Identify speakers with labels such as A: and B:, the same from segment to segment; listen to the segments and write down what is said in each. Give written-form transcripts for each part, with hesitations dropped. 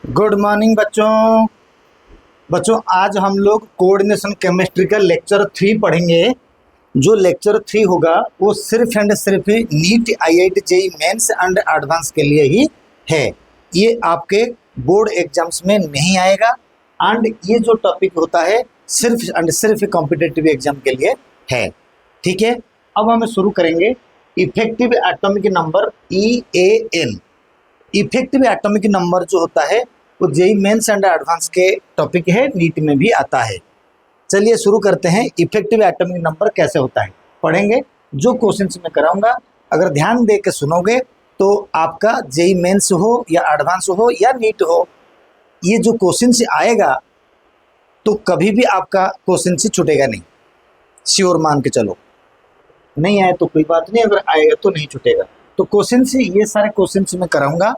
A: Good morning बच्चों। बच्चों आज हम लोग कोऑर्डिनेशन केमिस्ट्री का लेक्चर 3 पढ़ेंगे। जो लेक्चर 3 होगा वो सिर्फ एंड सिर्फ NEET IIT JEE mains and advance के लिए ही है। ये आपके बोर्ड एग्जाम्स में नहीं आएगा एंड ये जो टॉपिक होता है सिर्फ एंड सिर्फ कॉम्पिटिटिव एग्जाम के लिए है। ठीक है, अब हम शुरू करेंगे effective atomic number EAN। Effective atomic number जो होता है वो जेईई मेंस एंड एडवांस के टॉपिक है, नीट में भी आता है। चलिए शुरू करते हैं। इफेक्टिव एटॉमिक नंबर कैसे होता है पढ़ेंगे। जो क्वेश्चंस मैं कराऊंगा अगर ध्यान दे के सुनोगे तो आपका जेईई मेंस हो या एडवांस हो या नीट हो, ये जो क्वेश्चन आएगा तो कभी भी आपका क्वेश्चन छूटेगा नहीं। श्योर मान के चलो, नहीं आए तो कोई बात नहीं, अगर आएगा तो नहीं छूटेगा। तो क्वेश्चन ये सारे क्वेश्चन मैं कराऊंगा।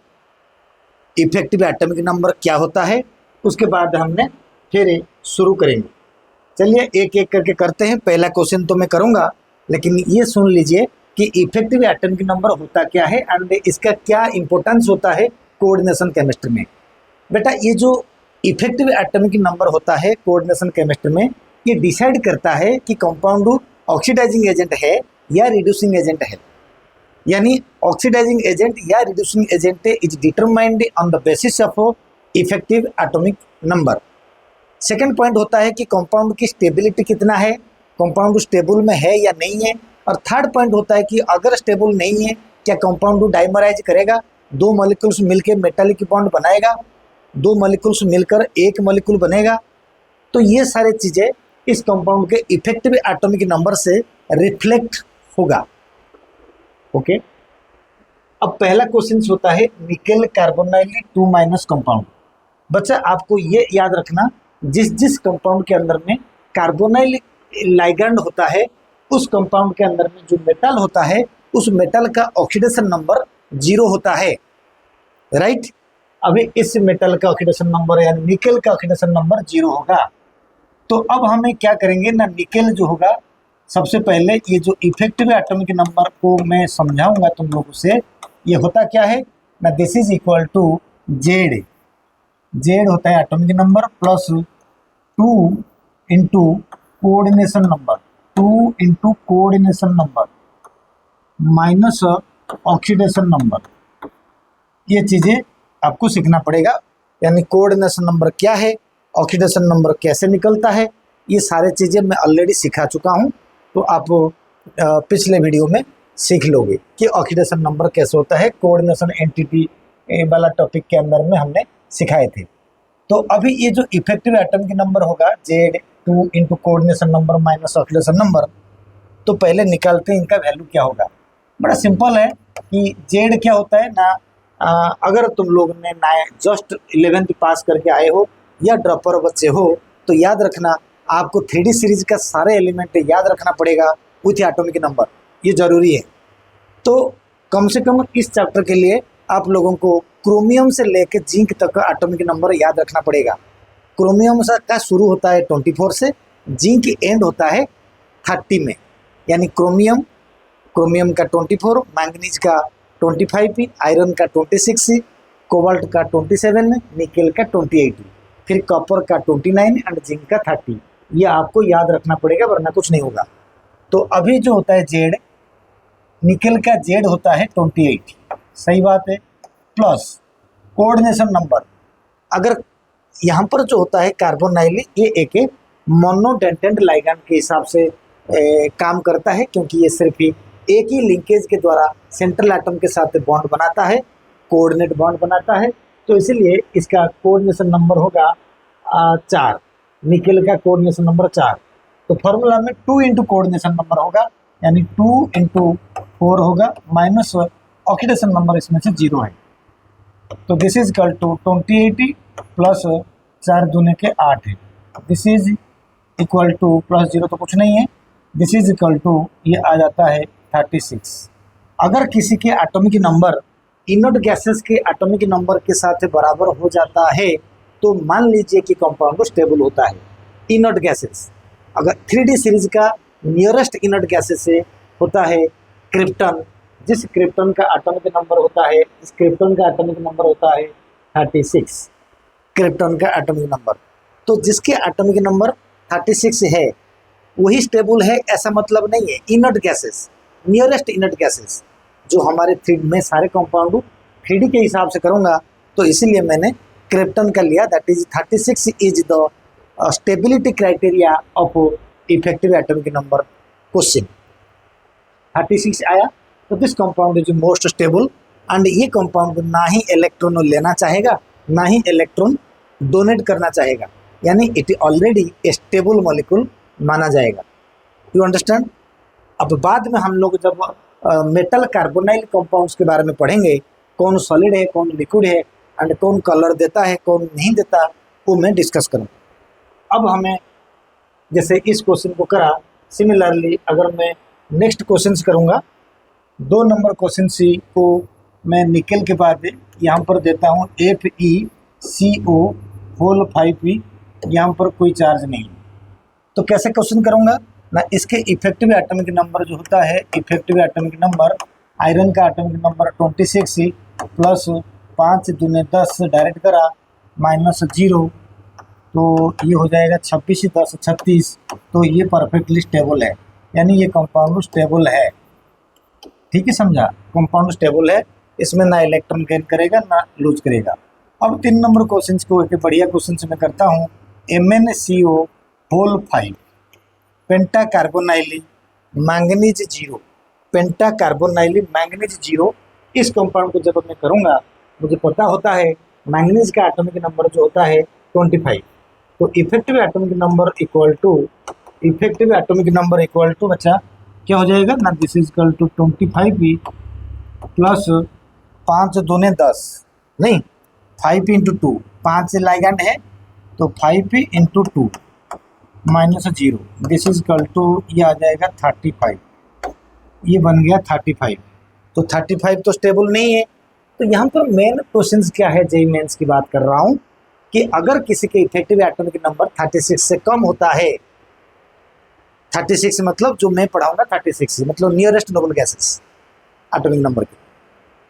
A: इफेक्टिव एटॉमिक नंबर क्या होता है उसके बाद हमने फिर शुरू करेंगे। चलिए एक एक करके करते हैं। पहला क्वेश्चन तो मैं करूंगा, लेकिन ये सुन लीजिए कि इफेक्टिव एटॉमिक नंबर होता क्या है एंड इसका क्या इंपॉर्टेंस होता है कोऑर्डिनेशन केमिस्ट्री में। बेटा ये जो इफेक्टिव एटॉमिक नंबर होता है कोऑर्डिनेशन केमिस्ट्री में, ये डिसाइड करता है कि कंपाउंड ऑक्सीडाइजिंग एजेंट है या रिड्यूसिंग एजेंट है। यानी ऑक्सीडाइजिंग एजेंट या reducing agent is determined on the basis of effective atomic number. Second point होता है कि कंपाउंड की स्टेबिलिटी कितना है, कंपाउंड स्टेबल में है या नहीं है। और थर्ड पॉइंट होता है कि अगर स्टेबल नहीं है क्या कंपाउंड डाइमराइज करेगा, दो मॉलिक्यूल्स मिलकर मेटालिक बॉन्ड बनाएगा, दो मॉलिक्यूल्स मिलकर एक मॉलिक्यूल बनेगा। तो ये सारी चीज़ें इस कंपाउंड के इफेक्टिव एटॉमिक नंबर से रिफ्लेक्ट होगा। ओके, अब पहला क्वेश्चन होता है निकेल कार्बोनाइल 2- कंपाउंड। बच्चा आपको ये याद रखना, जिस जिस कंपाउंड के अंदर में कार्बोनाइल लाइगैंड होता है उस कंपाउंड के अंदर में जो मेटल होता है उस मेटल का ऑक्सीडेशन नंबर 0 होता है। राइट, अभी इस मेटल का ऑक्सीडेशन नंबर यानी निकेल का ऑक्सीडेशन नंबर 0 होगा। तो अब हमें क्या करेंगे ना, निकेल जो होगा सबसे पहले ये जो इफेक्टिव एटॉमिक नंबर को मैं समझाऊंगा तुम लोगों से। ये होता क्या है ना, this is equal to Z. Z होता है atomic number plus 2 into coordination number, 2 into coordination number minus oxidation number. ये चीज़ें आपको सीखना पड़ेगा। यानी कोऑर्डिनेशन नंबर क्या है, ऑक्सीडेशन नंबर कैसे निकलता है, ये सारे चीज़ें मैं ऑलरेडी सिखा चुका हूँ। तो आप पिछले वीडियो में सीख लोगे कि ऑक्सीडेशन नंबर कैसे होता है। कोऑर्डिनेशन एंटिटी वाला टॉपिक के अंदर में हमने सिखाए थे। तो अभी ये जो इफेक्टिव एटॉमिक नंबर होगा Z 2 into coordination number minus oxidation number, तो पहले निकालते हैं इनका वैल्यू क्या होगा। बड़ा सिंपल है कि जेड क्या होता है ना, अगर तुम लोग ने जस्ट 11th पास करके आए हो या ड्रॉपर बच्चे हो तो याद रखना आपको 3D सीरीज का सारे एलिमेंट याद रखना पड़ेगा विथ एटॉमिक नंबर, ये जरूरी है। तो कम से कम इस चैप्टर के लिए आप लोगों को क्रोमियम से लेकर जिंक तक का एटॉमिक नंबर याद रखना पड़ेगा। क्रोमियम का शुरू होता है 24 से, जिंक एंड होता है 30 में। यानी क्रोमियम का 24, मैंगनीज का 25, आयरन का 26, कोबाल्ट का 27, निकेल का 28, फिर कॉपर का 29 एंड जिंक का 30। ये आपको याद रखना पड़ेगा वरना कुछ नहीं होगा। तो अभी जो होता है जेड, निकेल का जेड होता है 28, सही बात है, प्लस कोऑर्डिनेशन नंबर। अगर यहाँ पर जो होता है कार्बोनाइल, ये एक मोनोडेंटेंट लाइगैंड के हिसाब से काम करता है, क्योंकि ये सिर्फ एक ही लिंकेज के द्वारा सेंट्रल एटम के साथ बॉन्ड बनाता है, कोऑर्डिनेट बॉन्ड बनाता है। तो इसीलिए इसका कोऑर्डिनेशन नंबर होगा 4, निकेल का कोऑर्डिनेशन नंबर 4। तो फॉर्मूला में 2 इंटू कोऑर्डिनेशन नंबर होगा, यानी 2 इंटू 4 होगा, माइनस ऑक्सीडेशन नंबर इसमें से 0 है। तो this is equal to 28 plus 4 दूने के 8 है। This is equal to plus 0 तो कुछ नहीं है, दिस इज इक्वल टू ये आ जाता है 36। अगर किसी के एटॉमिक नंबर इनर्ट गैसेस के एटॉमिक नंबर के साथ बराबर हो जाता है तो मान लीजिए कि कंपाउंड स्टेबल होता है। इनर्ट गैसेस, अगर 3D सीरीज का नियरेस्ट इनर्ट गैसेस से होता है क्रिप्टन, जिस क्रिप्टन का एटॉमिक नंबर होता है, इस क्रिप्टन का एटॉमिक नंबर होता है 36। क्रिप्टॉन का एटॉमिक नंबर। तो जिसके एटॉमिक नंबर 36 है वही स्टेबल है ऐसा मतलब नहीं है। Inert gases, nearest inert gases जो हमारे थ्री में सारे कंपाउंड 3D के हिसाब से करूँगा, तो इसीलिए मैंने क्रिप्टन का लिया, that is 36 is the stability criteria of effective atomic number question. 36 आया तो this compound is most stable and ये कंपाउंड ना ही इलेक्ट्रॉन लेना चाहेगा ना ही इलेक्ट्रॉन डोनेट करना चाहेगा, यानी इट ऑलरेडी स्टेबल मॉलिक्यूल माना जाएगा। You understand. अब बाद में हम लोग जब मेटल कार्बोनाइल कंपाउंड्स के बारे में पढ़ेंगे, कौन सॉलिड है कौन लिक्विड है एंड कौन कलर देता है कौन नहीं देता, वो मैं डिस्कस करूँगा। अब हमें जैसे इस क्वेश्चन को करा, सिमिलरली अगर मैं नेक्स्ट क्वेश्चन करूँगा, 2 नंबर क्वेश्चन सी को मैं निकल के बाद यहाँ पर देता हूँ FeCO होल 5p, यहाँ पर कोई चार्ज नहीं। तो कैसे क्वेश्चन करूँगा ना, इसके इफेक्टिव एटॉमिक नंबर जो होता है, इफेक्टिव एटॉमिक नंबर आयरन का एटॉमिक नंबर 26 प्लस 5 दूने 10 डायरेक्ट करा -0, तो ये हो जाएगा 26 10 36। तो ये परफेक्टली स्टेबल है, यानी ये कंपाउंड स्टेबल है। ठीक है, समझा। कंपाउंड स्टेबल है, इसमें ना इलेक्ट्रॉन गेन करेगा ना लूज करेगा। अब 3 नंबर क्वेश्चन को एक बढ़िया क्वेश्चन मैं करता हूँ। MnCO होल 5 पेंटा कार्बोनाइली मैंगनीज 0, पेंटा कार्बोनाइली मैंगनीज 0। इस कंपाउंड को जब मैं करूँगा, मुझे पता होता है मैंगनीज का एटॉमिक नंबर जो होता है 25। तो effective atomic number equal to, effective atomic number equal to बच्चा क्या हो जाएगा ना, this is equal to 25p plus 5 दूने 10, नहीं 5p इंटू 2, 5 लाइगैंड है तो 5p into 2 -0, this is equal to ये आ जाएगा 35, ये बन गया 35। तो 35 तो स्टेबल नहीं है। तो यहाँ पर मेन क्वेश्चन क्या है, जेईई मेंस की बात कर रहा हूँ कि अगर किसी के इफेक्टिव एटॉमिक नंबर 36 से कम होता है, 36 मतलब जो मैं पढ़ाऊंगा 36 मतलब nearest noble gases atomic number की,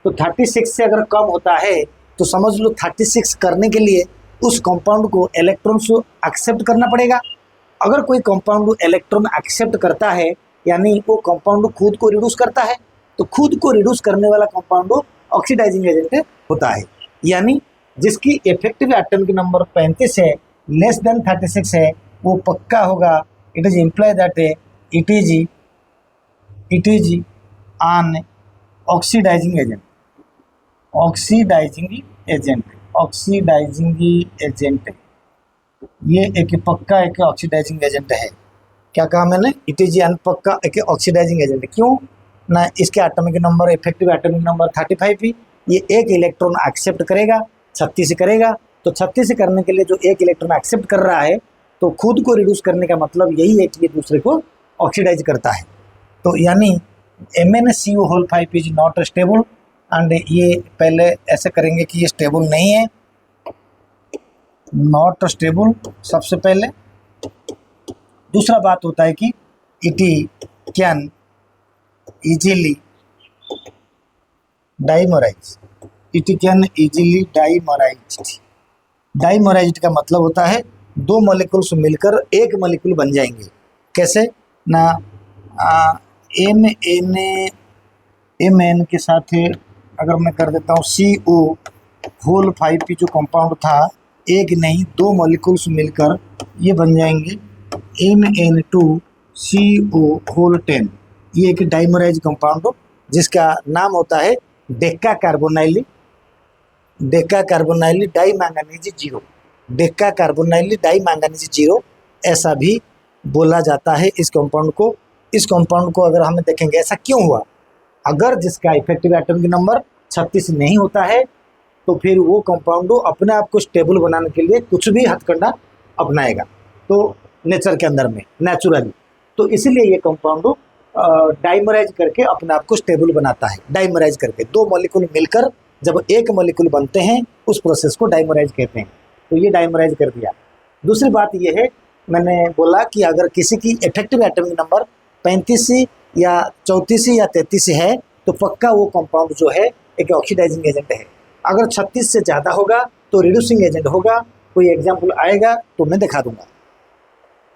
A: तो 36 से अगर कम होता है तो समझ लो 36 करने के लिए उस कंपाउंड को इलेक्ट्रॉन्स को एक्सेप्ट करना पड़ेगा। अगर कोई कंपाउंड इलेक्ट्रॉन एक्सेप्ट करता है यानी वो कंपाउंड खुद को रिड्यूस करता है, तो खुद को रिड्यूस करने वाला कंपाउंड ऑक्सीडाइजिंग एजेंट होता है। यानी जिसकी इफेक्टिव एटॉमिक नंबर 35 है, लेस देन 36 है, वो पक्का होगा, it is imply that it is an oxidising agent, oxidising agent, oxidising agent, ये एक पक्का एक ऑक्सीडाइजिंग एजेंट है। क्या कहा मैंने, इट इज एन पक्का एक ऑक्सीडाइजिंग एजेंट। क्यों ना, इसके atomic number, effective atomic number 35p, ये एक इलेक्ट्रॉन एक्सेप्ट करेगा, 36 करेगा। तो 36 करने के लिए जो एक इलेक्ट्रॉन एक्सेप्ट कर रहा है, तो खुद को रिड्यूस करने का मतलब यही है कि ये दूसरे को ऑक्सीडाइज करता है। तो यानी MnCO whole 5 is not stable, and ये पहले ऐसे करेंगे कि ये स्टेबल नहीं है, नॉट स्टेबल सबसे पहले। दूसरा बात होता है कि it can easily dimerize, it can easily dimerized. Dimerized का मतलब होता है 2 मॉलिक्यूल्स मिलकर एक मॉलिक्यूल बन जाएंगे। कैसे ना, MN के साथ अगर मैं कर देता हूँ CO होल 5p, जो कंपाउंड था एक नहीं 2 मॉलिक्यूल्स मिलकर ये बन जाएंगे MN2CO होल 10। ये एक डाइमराइज कंपाउंड जिसका नाम होता है Deccan कार्बोनाइली, Deccan कार्बोनाइली die manganese 0, Deccan कार्बोनाइली die manganese 0 ऐसा भी बोला जाता है इस कंपाउंड को। इस कंपाउंड को अगर हम देखेंगे ऐसा क्यों हुआ, अगर जिसका इफेक्टिव एटॉमिक नंबर 36 नहीं होता है तो फिर वो कंपाउंड अपने आप को स्टेबल बनाने के लिए कुछ भी हथकंडा अपनाएगा, तो नेचर के अंदर में नेचुरली। तो इसीलिए ये कंपाउंड डाइमराइज करके अपने आप को स्टेबल बनाता है। डाइमराइज करके 2 मॉलिक्यूल मिलकर जब एक मॉलिक्यूल बनते हैं उस प्रोसेस को डाइमराइज कहते हैं। तो ये डाइमराइज कर दिया। दूसरी बात ये है, मैंने बोला कि अगर किसी की इफेक्टिव एटॉमिक नंबर 35 या 34 या 33 है तो पक्का वो कंपाउंड जो है एक ऑक्सीडाइजिंग एजेंट है। अगर 36 से ज़्यादा होगा तो रिड्यूसिंग एजेंट होगा, कोई एग्जाम्पल आएगा तो मैं दिखा दूंगा।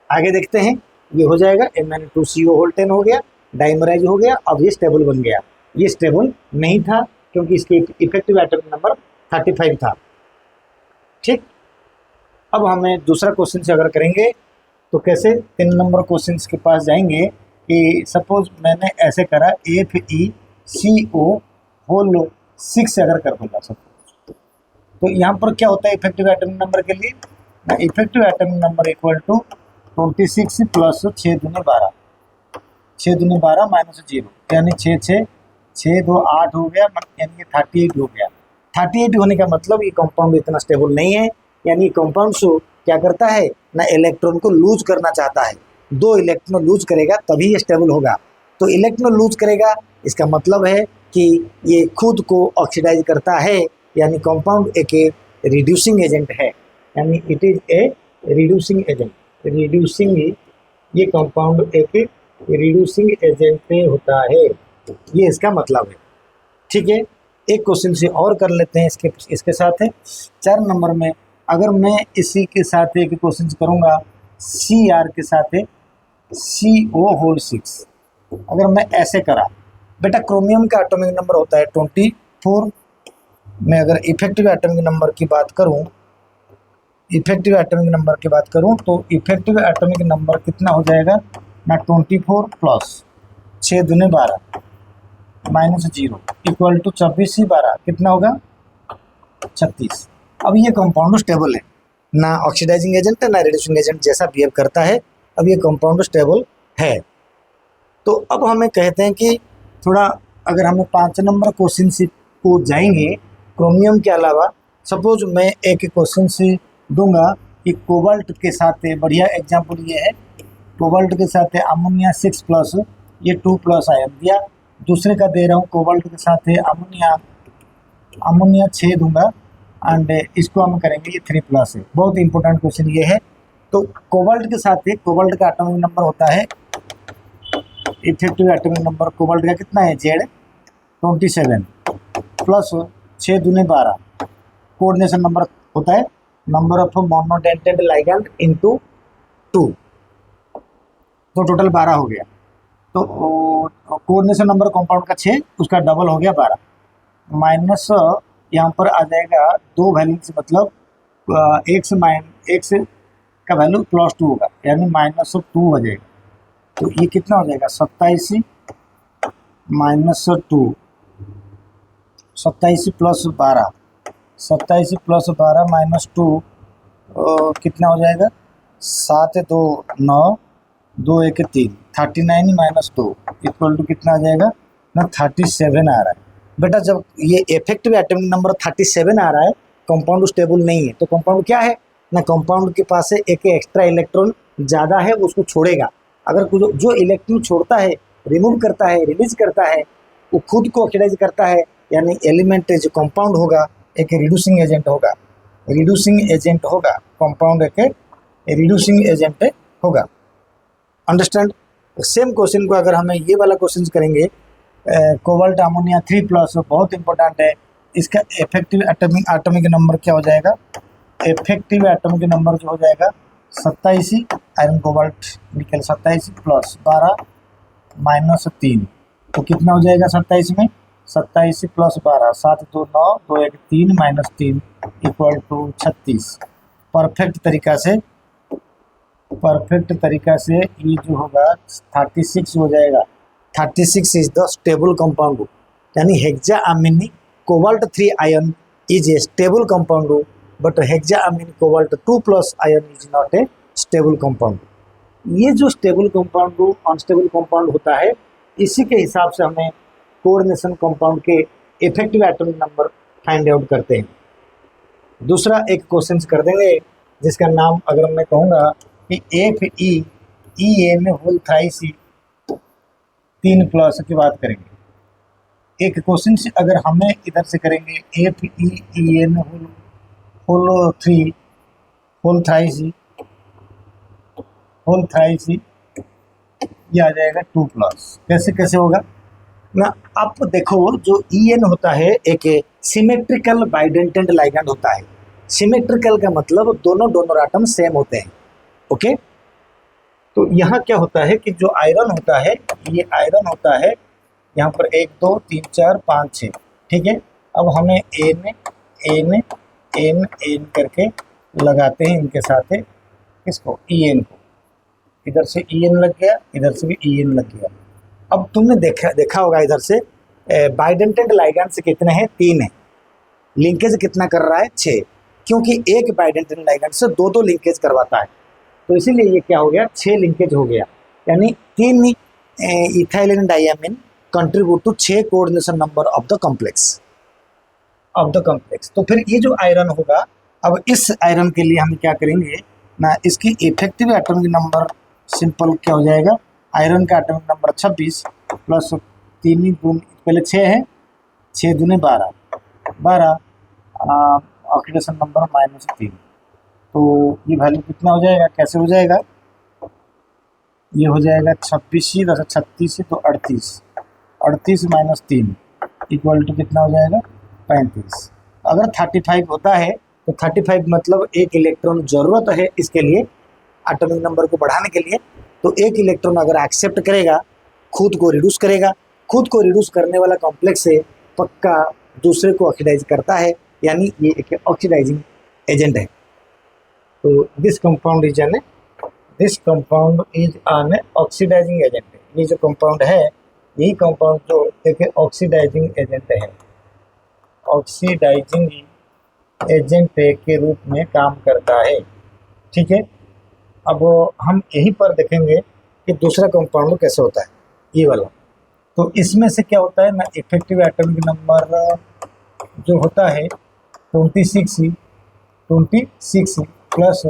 A: आगे देखते हैं, ये हो जाएगा Mn2CO होल 10 हो गया, डाइमराइज हो गया। अब ये स्टेबल बन गया। ये स्टेबल नहीं था क्योंकि इसके इफेक्टिव एटॉमिक नंबर 35 था। ठीक, अब हमें दूसरा क्वेश्चन से अगर करेंगे तो कैसे 3 नंबर क्वेश्चन के पास जाएंगे कि सपोज मैंने ऐसे करा FeCO होल 6 अगर कर दूंगा सपोज, तो यहाँ पर क्या होता है इफेक्टिव एटॉमिक नंबर के लिए, effective atomic number equal to 26 plus 6 दूनी 12, 6 दूनी 12 माइनस 0, यानी 6 2 8 हो गया, यानी 38 हो गया। 38 होने का मतलब ये कंपाउंड इतना स्टेबल नहीं है, यानी कंपाउंड शो क्या करता है ना, इलेक्ट्रॉन को लूज करना चाहता है। 2 इलेक्ट्रॉन लूज करेगा तभी ये स्टेबल होगा। तो इलेक्ट्रॉन लूज करेगा, इसका मतलब है कि ये खुद को ऑक्सीडाइज करता है, यानी कंपाउंड एक रिड्यूसिंग एजेंट है, यानी it is a reducing agent. Reducing, ये कंपाउंड एक रिड्यूसिंग एजेंट होता है, ये इसका मतलब है। ठीक है, एक क्वेश्चन से और कर लेते हैं इसके साथ है 4 नंबर में। अगर मैं इसी के साथ एक क्वेश्चन करूँगा Cr के साथ CO होल 6, अगर मैं ऐसे करा, बेटा क्रोमियम का एटॉमिक नंबर होता है 24। मैं अगर इफेक्टिव एटॉमिक नंबर की बात करूं, इफेक्टिव एटॉमिक नंबर की बात करूं तो इफेक्टिव एटॉमिक नंबर कितना हो जाएगा ना, 24 प्लस 6 दूनी 12 माइनस 0 इक्वल टू 24 ही 12 कितना होगा 36। अब ये कंपाउंड स्टेबल है, ना ऑक्सीडाइजिंग एजेंट है ना रिड्यूसिंग एजेंट जैसा बिहेव करता है। अब ये कंपाउंड स्टेबल है। तो अब हमें कहते हैं कि थोड़ा अगर हमें 5 नंबर क्वेश्चन से को जाएंगे क्रोमियम के अलावा, सपोज मैं एक क्वेश्चन से दूंगा कि कोबाल्ट के साथ, बढ़िया एग्जांपल ये है, कोबाल्ट के साथ अमोनिया 6 प्लस, ये 2 प्लस आयन दिया। दूसरे का दे रहा हूँ कोबाल्ट के साथ अमोनिया 6 दूंगा, एंड इसको हम करेंगे ये 3 प्लस है। बहुत इंपॉर्टेंट क्वेश्चन ये है। तो कोबाल्ट के साथ कोबाल्ट का एटॉमिक नंबर होता है, इफेक्टिव एटॉमिक नंबर कोबाल्ट का कितना है Z 27 प्लस 6 दूनी 12, कोऑर्डिनेशन नंबर होता है number of monodentate ligand into 2, तो टोटल 12 हो गया। तो कोऑर्डिनेशन नंबर कंपाउंड का 6, उसका डबल हो गया 12, माइनस यहाँ पर आ जाएगा 2 वैल्यू से, मतलब x का वैल्यू +2 होगा, यानी -2 हो जाएगा। तो ये कितना हो जाएगा 27 माइनस 2, 27 प्लस 12, 27 प्लस 12 माइनस 2 कितना हो जाएगा 7 2 9 2 1 3, 39 माइनस 2 इक्वल टू कितना आ जाएगा ना 37 आ रहा है। बेटा जब ये इफेक्टिव एटॉमिक नंबर 37 आ रहा है, कंपाउंड स्टेबल नहीं है, तो कंपाउंड क्या है ना, कंपाउंड के पास एक एक्स्ट्रा इलेक्ट्रॉन ज़्यादा है, वो उसको छोड़ेगा। अगर जो इलेक्ट्रॉन छोड़ता है, रिमूव करता है, रिलीज करता है, वो खुद को ऑक्सीडाइज करता है, यानी एलिमेंट जो कंपाउंड होगा एक रिड्यूसिंग एजेंट होगा, रिड्यूसिंग एजेंट होगा, कंपाउंड एक रिड्यूसिंग एजेंट होगा। अंडरस्टैंड। सेम क्वेश्चन को अगर हमें ये वाला क्वेश्चन करेंगे, कोबाल्ट अमोनिया 3 प्लस, बहुत इंपॉर्टेंट है। इसका इफेक्टिव एटॉमिक नंबर क्या हो जाएगा, इफेक्टिव एटॉमिक नंबर जो हो जाएगा 27, iron cobalt nickel 27 plus 12 minus 3, तो कितना हो जाएगा 27 में 27 plus 12 7 2 9 2 1 3 minus 3 equal to 36। Perfect तरीका से ये जो होगा 36 हो जाएगा। 36 इज द स्टेबल कंपाउंड, यानी hexaammine cobalt 3 ion is a stable compound, but hexaammine cobalt 2 plus ion is not a stable compound. ये जो स्टेबल कंपाउंड अनस्टेबल कंपाउंड होता है, इसी के हिसाब से हमें कोऑर्डिनेशन कंपाउंड के effective atomic number find out करते हैं। दूसरा एक क्वेश्चन कर देंगे जिसका नाम अगर मैं कहूँगा कि FeEN होल थ्राइस 3 प्लस की बात करेंगे। एक क्वेश्चन से अगर हमें इधर से करेंगे FeEN होल 3 होल थ्राइस, ये आ जाएगा 2 प्लस। कैसे होगा ना, आप देखो जो EN होता है एक सिमेट्रिकल बाइडेंटेंट लाइगैंड होता है। सिमेट्रिकल का मतलब दोनों डोनर आटम सेम होते हैं। ओके, तो यहाँ क्या होता है कि जो आयरन होता है, ये आयरन होता है यहाँ पर 1 2 3 4 5 6, ठीक है। अब हमें एन एन एन एन करके लगाते हैं इनके साथ किसको, ई एन को। इधर से ई एन लग गया, इधर से भी ई एन लग गया। अब तुमने देखा होगा इधर से बाइडेंटेड लाइगैंड्स कितने हैं, 3 है। लिंकेज कितना कर रहा है, 6, क्योंकि एक बाइडेंटेड लाइगैंड से दो लिंकेज करवाता है। तो इसीलिए ये क्या हो गया, 6 लिंकेज हो गया, यानी 3 ethylenediamine contribute to 6 coordination number of the complex तो फिर ये जो आयरन होगा, अब इस आयरन के लिए हम क्या करेंगे ना, इसकी इफेक्टिव एटॉमिक नंबर सिंपल क्या हो जाएगा, आयरन का एटॉमिक नंबर 26 प्लस 3 दूनी, पहले 6 है, 6 दूनी 12 ऑक्सीडेशन नंबर -3। तो ये वैल्यू कितना हो जाएगा, कैसे हो जाएगा, ये हो जाएगा 26 10 36 तो 38 -3 इक्वल टू कितना हो जाएगा, 35। अगर 35 होता है तो 35 मतलब एक इलेक्ट्रॉन ज़रूरत है इसके लिए, एटॉमिक नंबर को बढ़ाने के लिए। तो एक इलेक्ट्रॉन अगर एक्सेप्ट करेगा, खुद को रिड्यूस करेगा, खुद को रिड्यूस करने वाला कॉम्प्लेक्स है पक्का दूसरे को ऑक्सीडाइज करता है, यानी ये एक ऑक्सीडाइजिंग एजेंट है। तो this compound is an oxidising agent. ये जो कंपाउंड है, यही कंपाउंड जो एक ऑक्सीडाइजिंग एजेंट है, ऑक्सीडाइजिंग एजेंट के रूप में काम करता है, ठीक है। अब हम यहीं पर देखेंगे कि दूसरा कंपाउंड कैसे होता है, ये वाला। तो इसमें से क्या होता है ना, इफेक्टिव एटॉमिक नंबर जो होता है 26 प्लस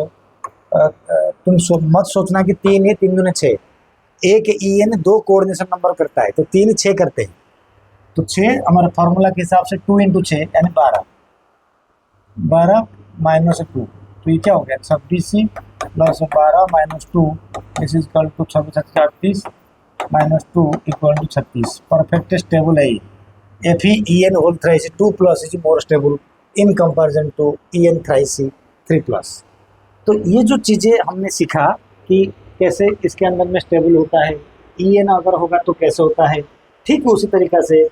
A: तुम मत सोचना कि 3 है 3 दूनी 6, एक ई एन 2 कोऑर्डिनेशन नंबर करता है, तो 3 6 करते हैं। तो 6 हमारे फार्मूला के हिसाब से 2 × 6 यानी 12 -2, तो ये क्या हो गया 26 plus 12 -2 is equal to 26 38 -2 equal to 36। Perfect stable है ये। Fe whole thrice 2 plus is more stable in comparison to En thrice 3 plus. तो ये जो चीज़ें हमने सीखा कि कैसे इसके अंदर में स्टेबल होता है, En अगर होगा तो कैसे होता है, ठीक उसी तरीक़ा से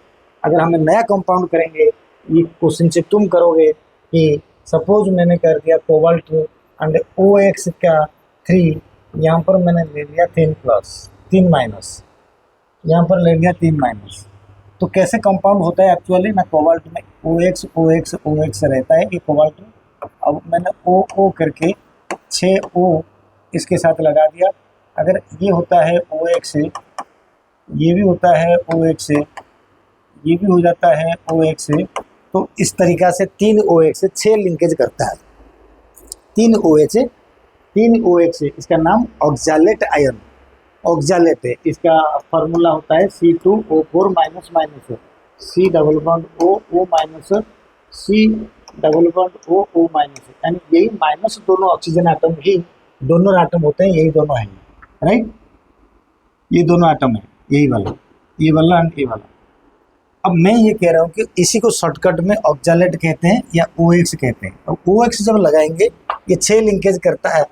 A: अगर हमें नया कंपाउंड करेंगे, ये क्वेश्चन से तुम करोगे कि सपोज मैंने कर दिया कोबाल्ट एंड OX का 3, यहाँ पर मैंने ले लिया 3 माइनस, यहाँ पर ले लिया 3 तो कैसे कंपाउंड होता है एक्चुअली ना, कोबाल्ट में OX रहता है ये कोबाल्ट में। अब मैंने O करके 6O इसके साथ लगा दिया। अगर ये होता है OX, ये भी होता है OX, ये भी हो जाता है OX, तो इस तरीक़ा से 3 OX 6 लिंकेज करता है। 3 OH, इसका नाम ऑक्सैलेट आयन, ऑक्सैलेट है। इसका फार्मूला होता है C2O4 -, C double bond O minus, C double bond O यानी यही माइनस दोनों ऑक्सीजन आटम ही डोनर आटम होते हैं, यही दोनों हैं, राइट। ये दोनों आटम है, यही वाला, ये वाला एंड ये वाला। अब मैं ये कह रहा हूँ कि इसी को शॉर्टकट में ऑक्सैलेट कहते हैं या OX कहते हैं। अब OX जब लगाएंगे, ये 6 लिंकेज करता है,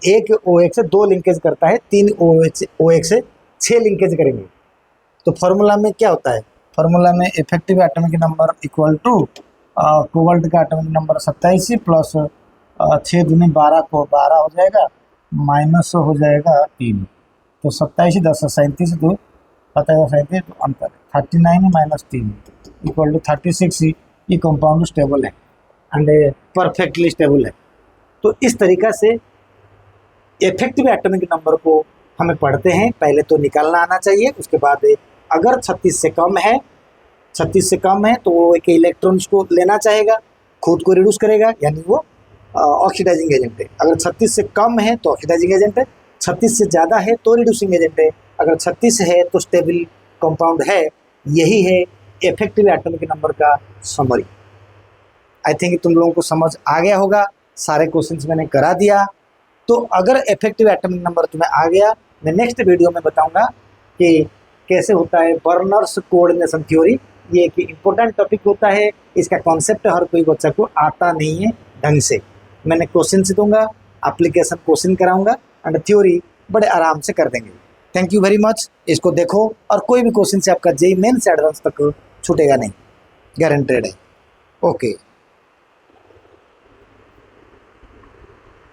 A: एक OX 2 लिंकेज करता है, 3 OX 6 लिंकेज करेंगे। तो फार्मूला में क्या होता है, फार्मूला में effective atomic number equal to cobalt का एटॉमिक नंबर 27 प्लस 6 दूनी 12 को 12 हो जाएगा, माइनस हो जाएगा 3, तो 27 10 37 2 37 तो अंतर 39 -3 इक्वल टू 36। ये कंपाउंड स्टेबल है एंड परफेक्टली स्टेबल है। तो इस तरीक़ा से इफेक्टिव एटॉमिक नंबर को हमें पढ़ते हैं, पहले तो निकालना आना चाहिए, उसके बाद अगर 36 से कम है तो वो एक इलेक्ट्रॉन्स को लेना चाहेगा, खुद को रिड्यूस करेगा, यानी वो ऑक्सीडाइजिंग एजेंट है। अगर 36 से कम है तो ऑक्सीडाइजिंग एजेंट है, 36 से ज़्यादा है तो रिड्यूसिंग एजेंट है, अगर 36 है तो स्टेबल कंपाउंड है। यही है इफेक्टिव एटॉमिक नंबर का समरी। आई थिंक तुम लोगों को समझ आ गया होगा, सारे क्वेश्चंस मैंने करा दिया। तो अगर इफेक्टिव एटॉमिक नंबर तुम्हें आ गया, मैं नेक्स्ट वीडियो में बताऊंगा कि कैसे होता है बर्नर्स कोऑर्डिनेशन थ्योरी। ये एक इम्पोर्टेंट टॉपिक होता है, इसका कॉन्सेप्ट हर कोई बच्चा को आता नहीं है, ढंग से। मैंने क्वेश्चन से दूंगा, एप्लीकेशन क्वेश्चन कराऊंगा एंड थ्योरी बड़े आराम से कर देंगे। Thank you very much. इसको देखो और कोई भी क्वेश्चन से आपका जेई मेन से एडवांस तक छूटेगा नहीं, गारंटेड है। ओके।